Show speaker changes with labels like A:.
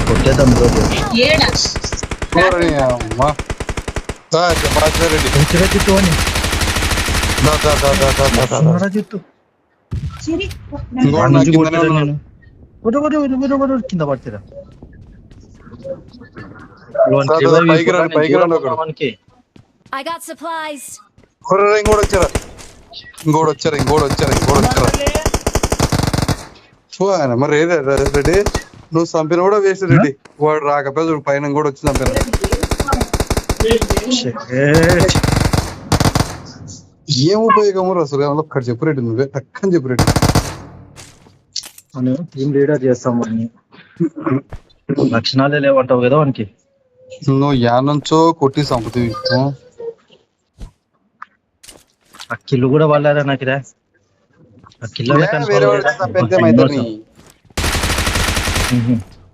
A: కొట్టేద్దాం రోజు
B: ఓరని అమ్మ. రెడ్డి
A: మంచిగా జిత్తు అని జిత్తు
B: ఇంకోటి నా కిందనే ఉన్నాడు.
A: కింద పడుతురా
B: పైకి రండి పైకి రండి ఒకడు.
C: I got supplies.
B: ఒరేయ్, ఇంకోటి వచ్చారా చూడ మరి ఏదే రెడ్డి నువ్వు చంపిన కూడా వేస్ట్ రెడ్డి. వాడు రాకపోతే చూడు పైన కూడా వచ్చి చంపిన. ఏం ఉపయోగము అసలు ఏమన్నా ఒక్కటి చెప్పు రెడ్డి, నువ్వే టక్కని చెప్పు రెడ్డి.
A: టీమ్ లీడర్ చేస్తాం లక్షణాలే లేవంటావు కదా వానికి.
B: నువ్వు యానంచో కొట్టి చంపుతావి.
A: ఆ కిల్లు కూడా వాళ్ళారా నాకురా. ఆ కిల్లు
B: వేరే వాడితే తప్ప ఎంత అవుతుంది.